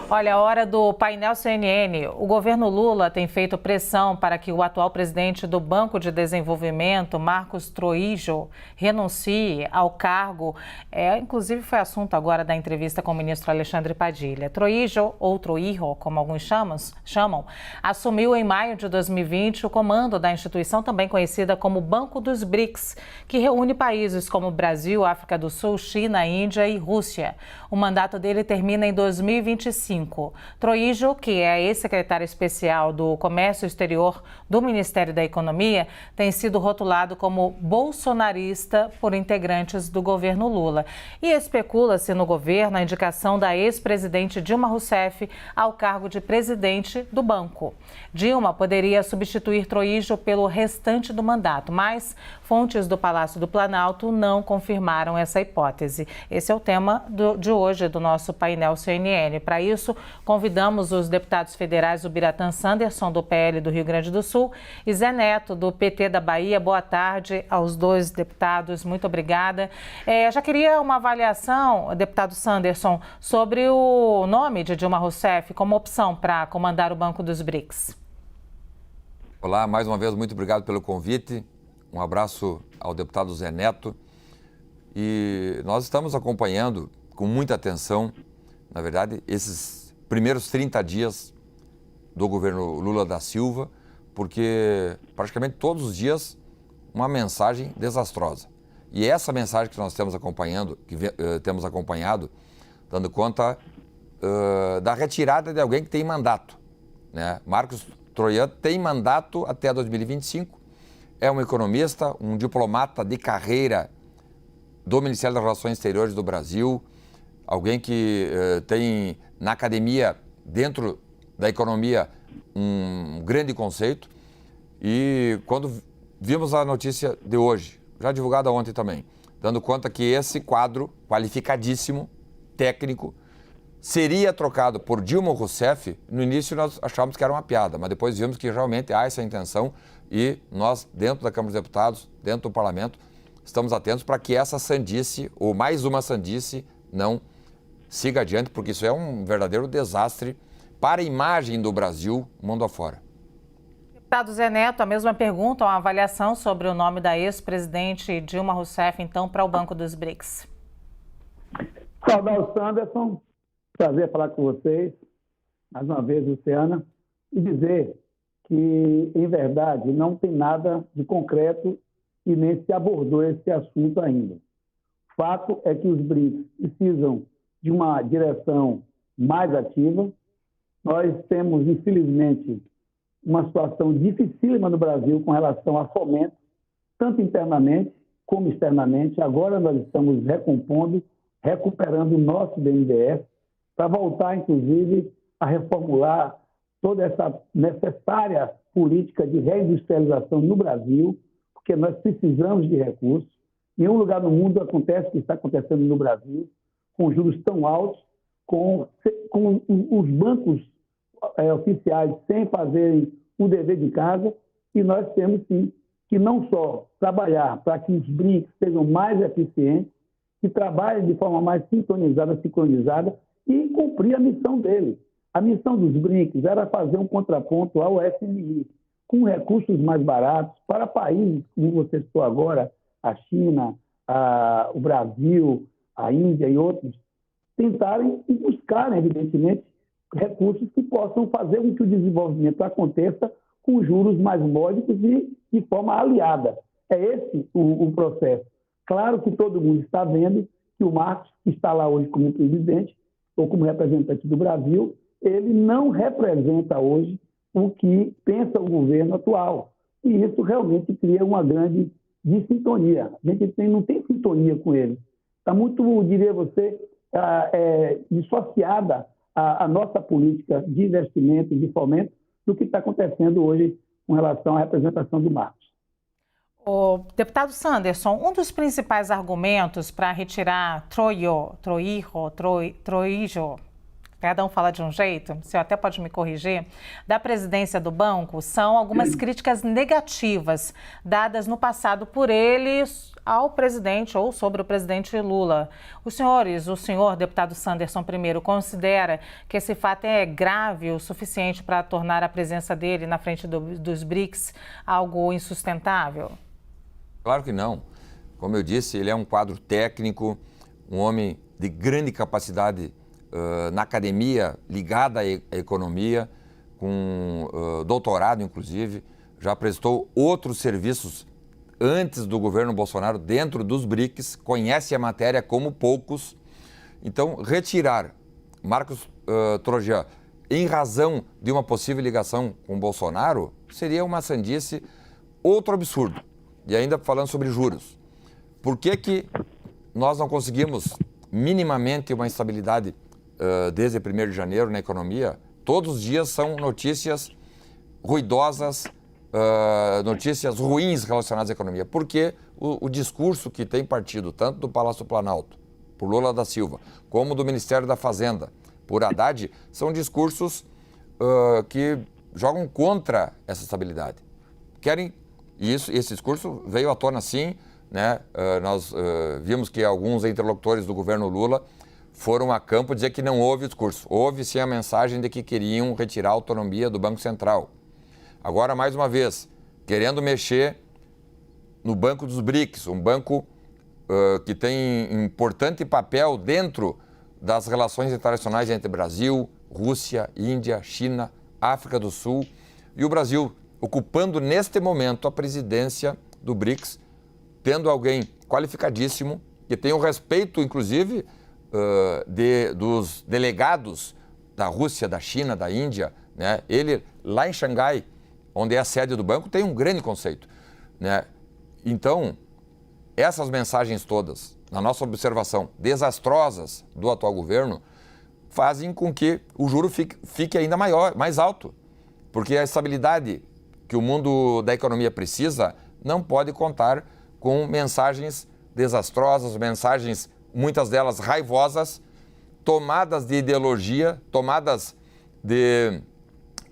Olha, a hora do painel CNN. O governo Lula tem feito pressão para que o atual presidente do Banco de Desenvolvimento, Marcos Trojillo, renuncie ao cargo. Inclusive, foi assunto agora da entrevista com o ministro Alexandre Padilha. Trojillo, ou Trojillo, como alguns chamam, assumiu em maio de 2020 o comando da instituição também conhecida como Banco dos BRICS, que reúne países como Brasil, África do Sul, China, Índia e Rússia. O mandato dele termina em 2025. Trojillo, que é ex-secretário especial do Comércio Exterior do Ministério da Economia, tem sido rotulado como bolsonarista por integrantes do governo Lula. E especula-se no governo a indicação da ex-presidente Dilma Rousseff ao cargo de presidente do banco. Dilma poderia substituir Trojillo pelo restante do mandato, mas fontes do Palácio do Planalto não confirmaram essa hipótese. Esse é o tema de hoje do nosso painel CNN. Para isso, convidamos os deputados federais Ubiratã Sanderson, do PL do Rio Grande do Sul, e Zé Neto, do PT da Bahia. Boa tarde aos dois deputados, muito obrigada. Já queria uma avaliação, deputado Sanderson, sobre o nome de Dilma Rousseff como opção para comandar o Banco dos BRICS. Olá, mais uma vez, muito obrigado pelo convite. Um abraço ao deputado Zé Neto. E nós estamos acompanhando com muita atenção, na verdade, esses primeiros 30 dias do governo Lula da Silva, porque praticamente todos os dias uma mensagem desastrosa. E essa mensagem que nós temos acompanhando, temos acompanhado, dando conta da retirada de alguém que tem mandato, né? Marcos Trojillo tem mandato até 2025, é um economista, um diplomata de carreira do Ministério das Relações Exteriores do Brasil, alguém que tem na academia, dentro da economia, um grande conceito. E quando vimos a notícia de hoje, já divulgada ontem também, dando conta que esse quadro qualificadíssimo, técnico, seria trocado por Dilma Rousseff, no início nós achávamos que era uma piada, mas depois vimos que realmente há essa intenção e nós, dentro da Câmara dos Deputados, dentro do Parlamento, estamos atentos para que essa sandice, ou mais uma sandice, não siga adiante, porque isso é um verdadeiro desastre para a imagem do Brasil mundo afora. Deputado Zé Neto, a mesma pergunta, uma avaliação sobre o nome da ex-presidente Dilma Rousseff, então, para o Banco dos BRICS. Saudar o Sanderson, prazer falar com vocês, mais uma vez, Luciana, e dizer que, em verdade, não tem nada de concreto e nem se abordou esse assunto ainda. O fato é que os BRICS precisam de uma direção mais ativa. Nós temos, infelizmente, uma situação dificílima no Brasil com relação a fomento, tanto internamente como externamente. Agora nós estamos recompondo, recuperando o nosso BNDES para voltar, inclusive, a reformular toda essa necessária política de reindustrialização no Brasil, porque nós precisamos de recursos. Em nenhum lugar no mundo acontece o que está acontecendo no Brasil, com juros tão altos, com os bancos oficiais sem fazerem o dever de casa, e nós temos, sim, que não só trabalhar para que os BRICS sejam mais eficientes, que trabalhem de forma mais sintonizada, sincronizada, e cumprir a missão deles. A missão dos BRICS era fazer um contraponto ao FMI, com recursos mais baratos para países, como você citou agora, a China, o Brasil, a Índia e outros, tentarem e buscarem, evidentemente, recursos que possam fazer com que o desenvolvimento aconteça com juros mais módicos e de forma aliada. É esse o processo. Claro que todo mundo está vendo que o Marcos, que está lá hoje como presidente ou como representante do Brasil, ele não representa hoje o que pensa o governo atual. E isso realmente cria uma grande dissintonia. A gente não tem sintonia com ele. Está muito, diria você, dissociada a nossa política de investimento e de fomento do que está acontecendo hoje com relação à representação do Marcos. O deputado Sanderson, um dos principais argumentos para retirar Trojillo, cada um fala de um jeito, o senhor até pode me corrigir, da presidência do banco são algumas críticas negativas dadas no passado por ele ao presidente ou sobre o presidente Lula. O senhor, deputado Sanderson primeiro, considera que esse fato é grave o suficiente para tornar a presença dele na frente dos BRICS algo insustentável? Claro que não. Como eu disse, ele é um quadro técnico, um homem de grande capacidade na academia, ligada à economia, com doutorado, inclusive. Já prestou outros serviços antes do governo Bolsonaro dentro dos BRICS, conhece a matéria como poucos. Então, retirar Marcos Trojan em razão de uma possível ligação com Bolsonaro seria uma sandice, outro absurdo. E ainda falando sobre juros. Por que nós não conseguimos minimamente uma estabilidade desde 1º de janeiro na economia? Todos os dias são notícias ruidosas, notícias ruins relacionadas à economia. Porque o discurso que tem partido, tanto do Palácio do Planalto, por Lula da Silva, como do Ministério da Fazenda, por Haddad, são discursos que jogam contra essa estabilidade. E esse discurso veio à tona sim, né? Nós vimos que alguns interlocutores do governo Lula foram a campo dizer que não houve discurso. Houve sim a mensagem de que queriam retirar a autonomia do Banco Central. Agora, mais uma vez, querendo mexer no Banco dos BRICS, um banco que tem importante papel dentro das relações internacionais entre Brasil, Rússia, Índia, China, África do Sul, e o Brasil ocupando neste momento a presidência do BRICS, tendo alguém qualificadíssimo, que tem o respeito, inclusive, dos delegados da Rússia, da China, da Índia, né? Ele, lá em Xangai, onde é a sede do banco, tem um grande conceito, né? Então, essas mensagens todas, na nossa observação, desastrosas do atual governo, fazem com que o juro fique ainda mais alto, porque a estabilidade que o mundo da economia precisa não pode contar com mensagens desastrosas, mensagens, muitas delas raivosas, tomadas de ideologia, tomadas de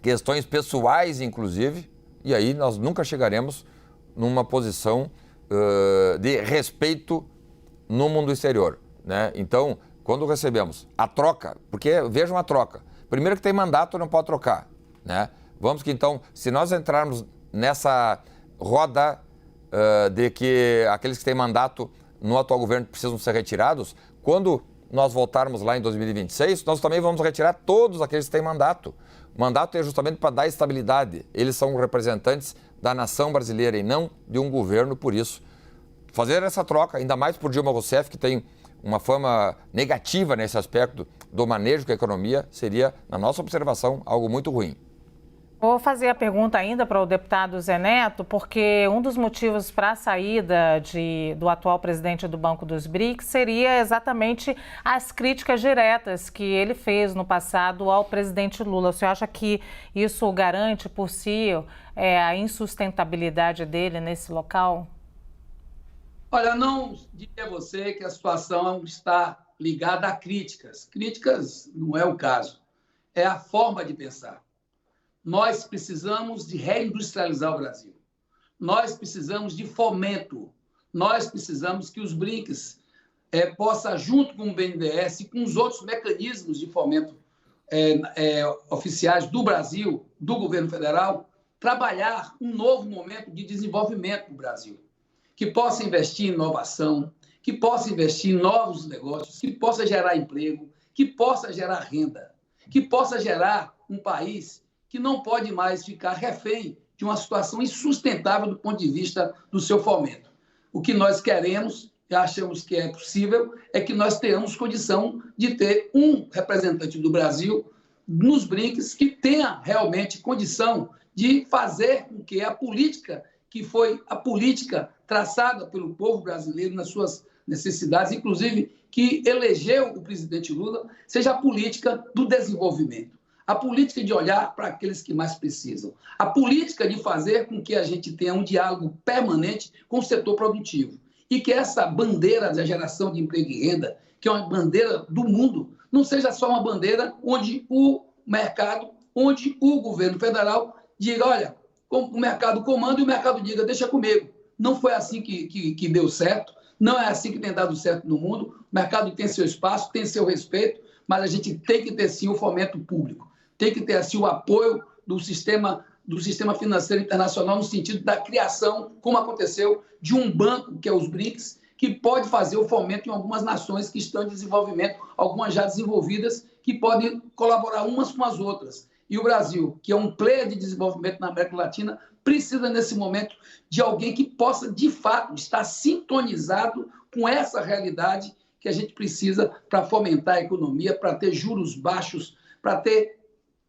questões pessoais, inclusive, e aí nós nunca chegaremos numa posição de respeito no mundo exterior, né? Então, quando recebemos a troca, porque vejam a troca, primeiro que tem mandato, não pode trocar, né? Vamos que então, se nós entrarmos nessa roda de que aqueles que têm mandato no atual governo precisam ser retirados, quando nós voltarmos lá em 2026, nós também vamos retirar todos aqueles que têm mandato. Mandato é justamente para dar estabilidade. Eles são representantes da nação brasileira e não de um governo, por isso. Fazer essa troca, ainda mais por Dilma Rousseff, que tem uma fama negativa nesse aspecto do manejo com a economia, seria, na nossa observação, algo muito ruim. Vou fazer a pergunta ainda para o deputado Zé Neto, porque um dos motivos para a saída do atual presidente do Banco dos BRICS seria exatamente as críticas diretas que ele fez no passado ao presidente Lula. O senhor acha que isso garante por si a insustentabilidade dele nesse local? Olha, não diria a você que a situação está ligada a críticas. Críticas não é o caso, é a forma de pensar. Nós precisamos de reindustrializar o Brasil. Nós precisamos de fomento. Nós precisamos que os BRICS possam, junto com o BNDES e com os outros mecanismos de fomento oficiais do Brasil, do governo federal, trabalhar um novo momento de desenvolvimento do Brasil, que possa investir em inovação, que possa investir em novos negócios, que possa gerar emprego, que possa gerar renda, que possa gerar um país que não pode mais ficar refém de uma situação insustentável do ponto de vista do seu fomento. O que nós queremos, e achamos que é possível, é que nós tenhamos condição de ter um representante do Brasil nos BRICS que tenha realmente condição de fazer com que a política, que foi a política traçada pelo povo brasileiro nas suas necessidades, inclusive que elegeu o presidente Lula, seja a política do desenvolvimento. A política de olhar para aqueles que mais precisam. A política de fazer com que a gente tenha um diálogo permanente com o setor produtivo. E que essa bandeira da geração de emprego e renda, que é uma bandeira do mundo, não seja só uma bandeira onde o mercado, onde o governo federal diga, olha, o mercado comanda e o mercado diga, deixa comigo. Não foi assim que deu certo, não é assim que tem dado certo no mundo. O mercado tem seu espaço, tem seu respeito, mas a gente tem que ter, sim, o fomento público. Tem que ter, assim, o apoio do sistema financeiro internacional no sentido da criação, como aconteceu, de um banco, que é os BRICS, que pode fazer o fomento em algumas nações que estão em desenvolvimento, algumas já desenvolvidas, que podem colaborar umas com as outras. E o Brasil, que é um player de desenvolvimento na América Latina, precisa, nesse momento, de alguém que possa, de fato, estar sintonizado com essa realidade que a gente precisa para fomentar a economia, para ter juros baixos, para ter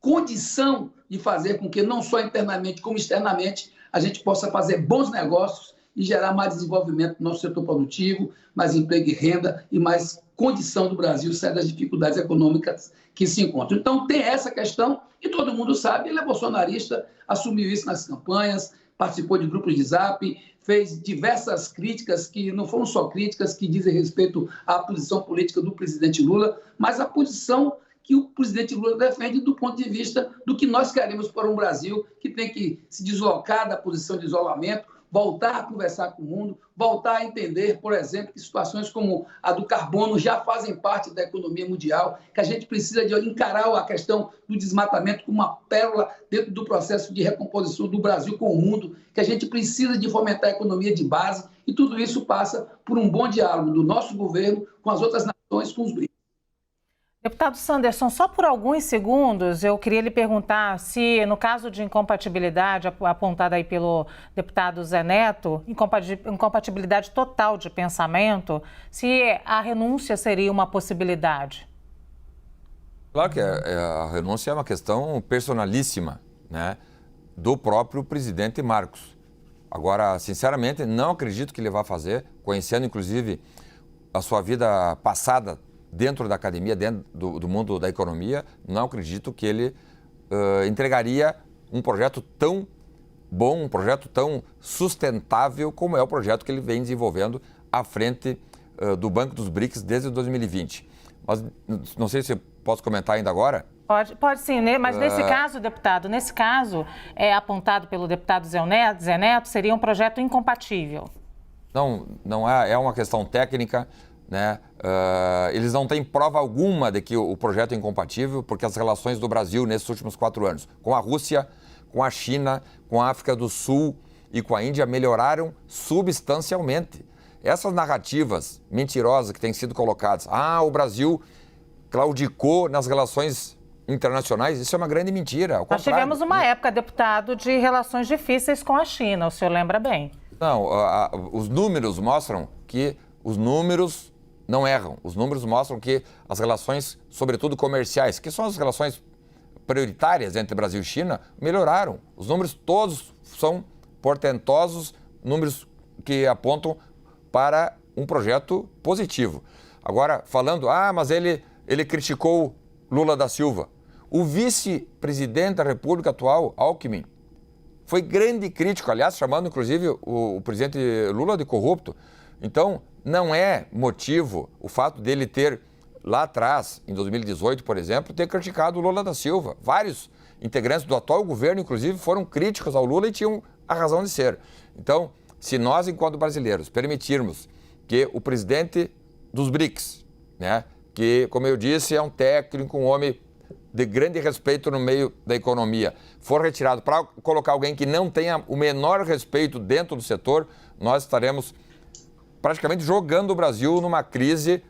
condição de fazer com que, não só internamente como externamente, a gente possa fazer bons negócios e gerar mais desenvolvimento no nosso setor produtivo, mais emprego e renda e mais condição do Brasil sair das dificuldades econômicas que se encontram. Então, tem essa questão, e todo mundo sabe, ele é bolsonarista, assumiu isso nas campanhas, participou de grupos de zap, fez diversas críticas, que não foram só críticas que dizem respeito à posição política do presidente Lula, mas à posição que o presidente Lula defende do ponto de vista do que nós queremos para um Brasil que tem que se deslocar da posição de isolamento, voltar a conversar com o mundo, voltar a entender, por exemplo, que situações como a do carbono já fazem parte da economia mundial, que a gente precisa de encarar a questão do desmatamento como uma pérola dentro do processo de recomposição do Brasil com o mundo, que a gente precisa de fomentar a economia de base, e tudo isso passa por um bom diálogo do nosso governo com as outras nações, com os BRICS. Deputado Sanderson, só por alguns segundos eu queria lhe perguntar se, no caso de incompatibilidade apontada aí pelo deputado Zé Neto, incompatibilidade total de pensamento, se a renúncia seria uma possibilidade. Claro que a renúncia é uma questão personalíssima, né, do próprio presidente Marcos. Agora, sinceramente, não acredito que ele vá fazer, conhecendo inclusive a sua vida passada dentro da academia, dentro do mundo da economia, não acredito que ele entregaria um projeto tão bom, um projeto tão sustentável como é o projeto que ele vem desenvolvendo à frente do Banco dos BRICS desde 2020. Mas não sei se eu posso comentar ainda agora. Pode sim, né? Mas nesse caso, deputado, apontado pelo deputado Zé Neto, seria um projeto incompatível. Não é uma questão técnica, né? Eles não têm prova alguma de que o projeto é incompatível, porque as relações do Brasil nesses últimos 4 anos com a Rússia, com a China, com a África do Sul e com a Índia melhoraram substancialmente. Essas narrativas mentirosas que têm sido colocadas, o Brasil claudicou nas relações internacionais, isso é uma grande mentira. Nós tivemos uma época, deputado, de relações difíceis com a China, o senhor lembra bem? Não, os números mostram que os números não erram. Os números mostram que as relações, sobretudo comerciais, que são as relações prioritárias entre Brasil e China, melhoraram. Os números todos são portentosos, números que apontam para um projeto positivo. Agora, falando, mas ele criticou Lula da Silva. O vice-presidente da República atual, Alckmin, foi grande crítico, aliás, chamando inclusive o presidente Lula de corrupto. Então, não é motivo o fato dele ter, lá atrás, em 2018, por exemplo, ter criticado o Lula da Silva. Vários integrantes do atual governo, inclusive, foram críticos ao Lula e tinham a razão de ser. Então, se nós, enquanto brasileiros, permitirmos que o presidente dos BRICS, né, que, como eu disse, é um técnico, um homem de grande respeito no meio da economia, for retirado para colocar alguém que não tenha o menor respeito dentro do setor, nós estaremos praticamente jogando o Brasil numa crise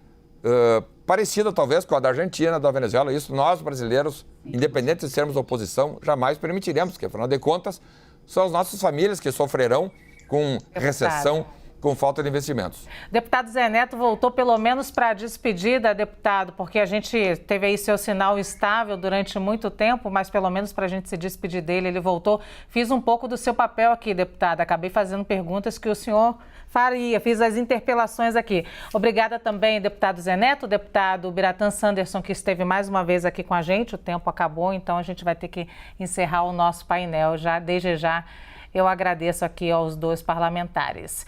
parecida, talvez, com a da Argentina, da Venezuela. Isso nós, brasileiros, independente de sermos oposição, jamais permitiremos, porque, afinal de contas, são as nossas famílias que sofrerão com recessão, com falta de investimentos. Deputado Zé Neto voltou pelo menos para a despedida, deputado, porque a gente teve aí seu sinal estável durante muito tempo, mas pelo menos para a gente se despedir dele, ele voltou. Fiz um pouco do seu papel aqui, deputado. Acabei fazendo perguntas que o senhor faria, fiz as interpelações aqui. Obrigada também, deputado Zé Neto, deputado Biratã Sanderson, que esteve mais uma vez aqui com a gente. O tempo acabou, então a gente vai ter que encerrar o nosso painel. Desde já, eu agradeço aqui aos 2 parlamentares.